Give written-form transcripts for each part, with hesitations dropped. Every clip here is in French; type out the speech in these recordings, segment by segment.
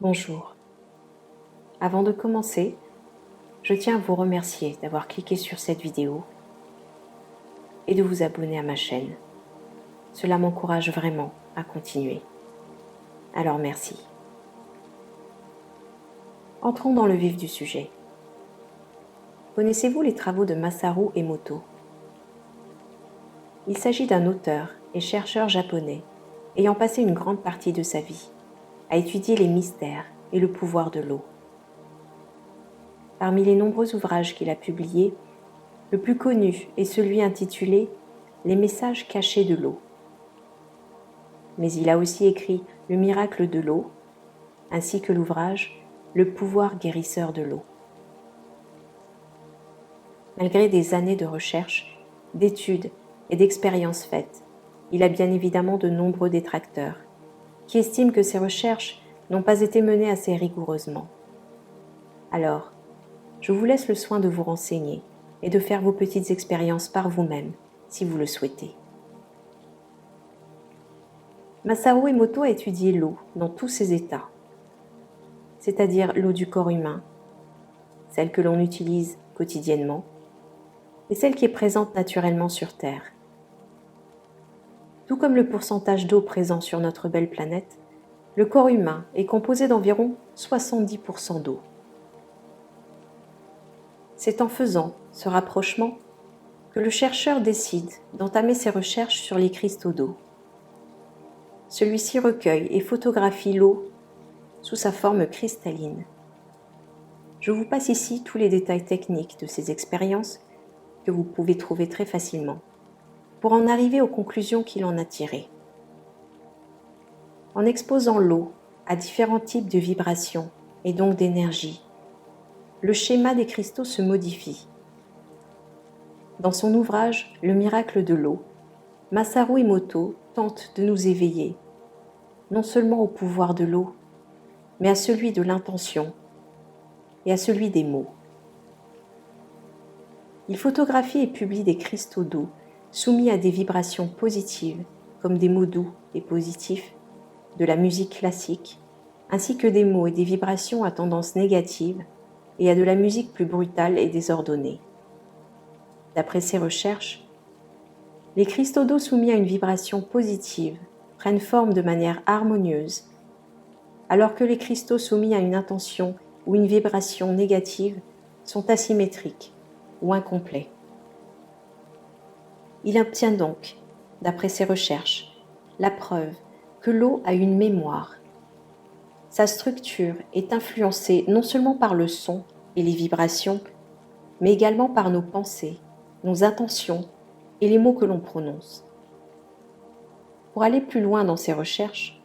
Bonjour. Avant de commencer, je tiens à vous remercier d'avoir cliqué sur cette vidéo et de vous abonner à ma chaîne. Cela m'encourage vraiment à continuer. Alors merci. Entrons dans le vif du sujet. Connaissez-vous les travaux de Masaru Emoto? Il s'agit d'un auteur et chercheur japonais ayant passé une grande partie de sa vie à étudier les mystères et le pouvoir de l'eau. Parmi les nombreux ouvrages qu'il a publiés, le plus connu est celui intitulé « Les messages cachés de l'eau ». Mais il a aussi écrit « Le miracle de l'eau » ainsi que l'ouvrage « Le pouvoir guérisseur de l'eau ». Malgré des années de recherche, d'études et d'expériences faites, il a bien évidemment de nombreux détracteurs qui estiment que ses recherches n'ont pas été menées assez rigoureusement. Alors, je vous laisse le soin de vous renseigner et de faire vos petites expériences par vous-même, si vous le souhaitez. Masaru Emoto a étudié l'eau dans tous ses états, c'est-à-dire l'eau du corps humain, celle que l'on utilise quotidiennement, et celle qui est présente naturellement sur Terre. Tout comme le pourcentage d'eau présent sur notre belle planète, le corps humain est composé d'environ 70% d'eau. C'est en faisant ce rapprochement que le chercheur décide d'entamer ses recherches sur les cristaux d'eau. Celui-ci recueille et photographie l'eau sous sa forme cristalline. Je vous passe ici tous les détails techniques de ces expériences que vous pouvez trouver très facilement pour en arriver aux conclusions qu'il en a tirées. En exposant l'eau à différents types de vibrations et donc d'énergie, le schéma des cristaux se modifie. Dans son ouvrage « Le miracle de l'eau », Masaru Emoto tente de nous éveiller, non seulement au pouvoir de l'eau, mais à celui de l'intention et à celui des mots. Il photographie et publie des cristaux d'eau soumis à des vibrations positives, comme des mots doux et positifs, de la musique classique, ainsi que des mots et des vibrations à tendance négative et à de la musique plus brutale et désordonnée. D'après ses recherches, les cristaux d'eau soumis à une vibration positive prennent forme de manière harmonieuse, alors que les cristaux soumis à une intention ou une vibration négative sont asymétriques ou incomplets. Il obtient donc, d'après ses recherches, la preuve que l'eau a une mémoire. Sa structure est influencée non seulement par le son et les vibrations, mais également par nos pensées, nos intentions et les mots que l'on prononce. Pour aller plus loin dans ses recherches,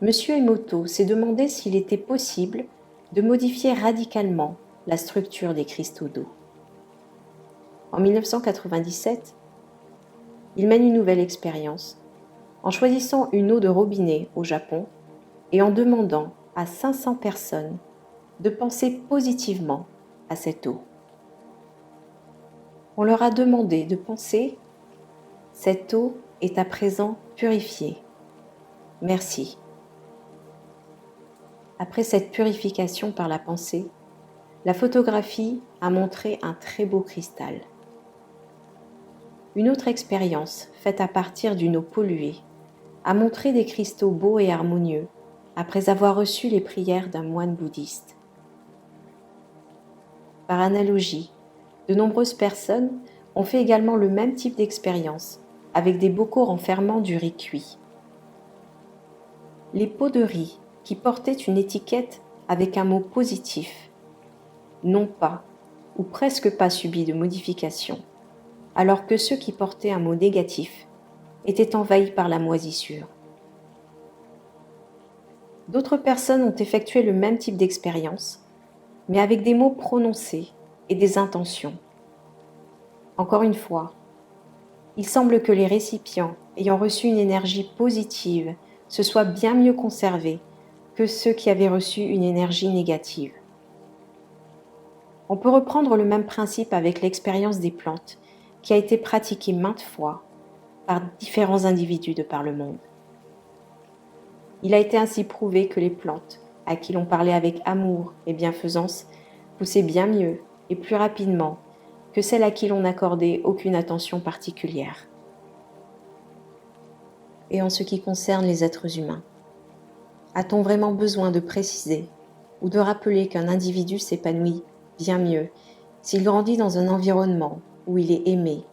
M. Emoto s'est demandé s'il était possible de modifier radicalement la structure des cristaux d'eau. En 1997, il mène une nouvelle expérience en choisissant une eau de robinet au Japon et en demandant à 500 personnes de penser positivement à cette eau. On leur a demandé de penser « Cette eau est à présent purifiée. Merci ». Après cette purification par la pensée, la photographie a montré un très beau cristal. Une autre expérience, faite à partir d'une eau polluée, a montré des cristaux beaux et harmonieux après avoir reçu les prières d'un moine bouddhiste. Par analogie, de nombreuses personnes ont fait également le même type d'expérience avec des bocaux renfermant du riz cuit. Les pots de riz qui portaient une étiquette avec un mot positif n'ont pas ou presque pas subi de modification, alors que ceux qui portaient un mot négatif étaient envahis par la moisissure. D'autres personnes ont effectué le même type d'expérience, mais avec des mots prononcés et des intentions. Encore une fois, il semble que les récipients ayant reçu une énergie positive se soient bien mieux conservés que ceux qui avaient reçu une énergie négative. On peut reprendre le même principe avec l'expérience des plantes, qui a été pratiquée maintes fois par différents individus de par le monde. Il a été ainsi prouvé que les plantes à qui l'on parlait avec amour et bienfaisance poussait bien mieux et plus rapidement que celle à qui l'on n'accordait aucune attention particulière. Et en ce qui concerne les êtres humains, a-t-on vraiment besoin de préciser ou de rappeler qu'un individu s'épanouit bien mieux s'il grandit dans un environnement où il est aimé,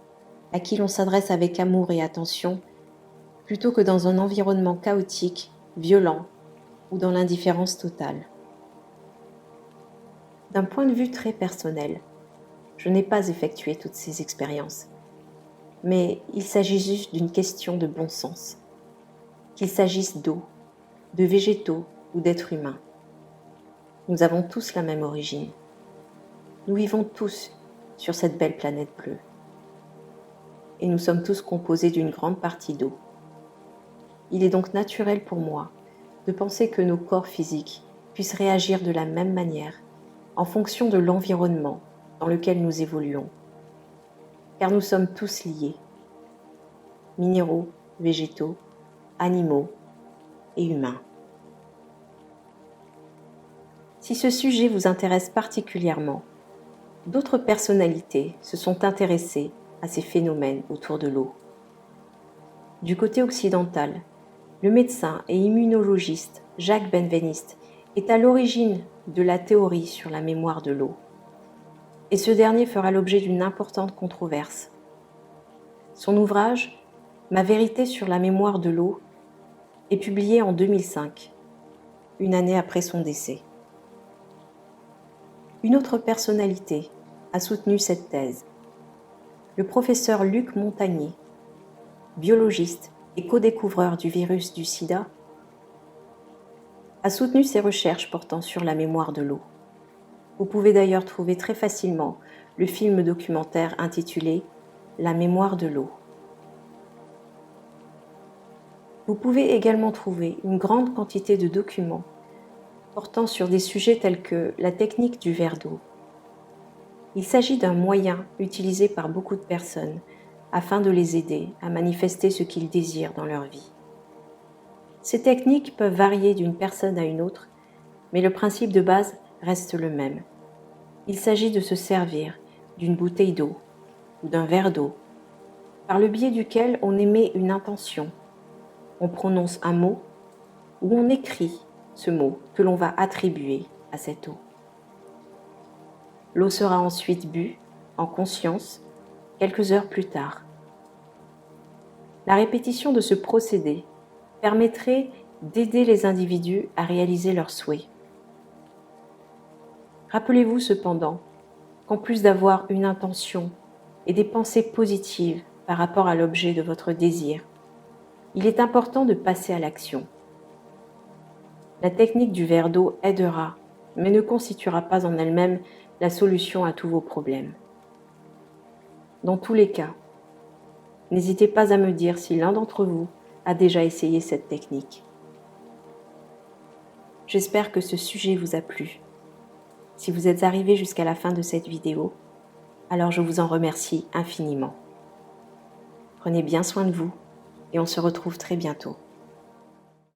à qui l'on s'adresse avec amour et attention, plutôt que dans un environnement chaotique, violent ou dans l'indifférence totale? D'un point de vue très personnel, je n'ai pas effectué toutes ces expériences, mais il s'agit juste d'une question de bon sens, qu'il s'agisse d'eau, de végétaux ou d'êtres humains. Nous avons tous la même origine. Nous vivons tous sur cette belle planète bleue. Et nous sommes tous composés d'une grande partie d'eau. Il est donc naturel pour moi de penser que nos corps physiques puissent réagir de la même manière en fonction de l'environnement dans lequel nous évoluons. Car nous sommes tous liés. Minéraux, végétaux, animaux et humains. Si ce sujet vous intéresse particulièrement, d'autres personnalités se sont intéressées à ces phénomènes autour de l'eau. Du côté occidental, le médecin et immunologiste Jacques Benveniste est à l'origine de la théorie sur la mémoire de l'eau. Et ce dernier fera l'objet d'une importante controverse. Son ouvrage « Ma vérité sur la mémoire de l'eau » est publié en 2005, une année après son décès. Une autre personnalité a soutenu cette thèse. Le professeur Luc Montagnier, biologiste et co-découvreur du virus du sida, a soutenu ses recherches portant sur la mémoire de l'eau. Vous pouvez d'ailleurs trouver très facilement le film documentaire intitulé « La mémoire de l'eau ». Vous pouvez également trouver une grande quantité de documents portant sur des sujets tels que la technique du verre d'eau. Il s'agit d'un moyen utilisé par beaucoup de personnes afin de les aider à manifester ce qu'ils désirent dans leur vie. Ces techniques peuvent varier d'une personne à une autre, mais le principe de base reste le même. Il s'agit de se servir d'une bouteille d'eau ou d'un verre d'eau, par le biais duquel on émet une intention, on prononce un mot ou on écrit ce mot que l'on va attribuer à cette eau. L'eau sera ensuite bue, en conscience, quelques heures plus tard. La répétition de ce procédé permettrait d'aider les individus à réaliser leurs souhaits. Rappelez-vous cependant qu'en plus d'avoir une intention et des pensées positives par rapport à l'objet de votre désir, il est important de passer à l'action. La technique du verre d'eau aidera, mais ne constituera pas en elle-même la solution à tous vos problèmes. Dans tous les cas, n'hésitez pas à me dire si l'un d'entre vous a déjà essayé cette technique. J'espère que ce sujet vous a plu. Si vous êtes arrivé jusqu'à la fin de cette vidéo, alors je vous en remercie infiniment. Prenez bien soin de vous et on se retrouve très bientôt.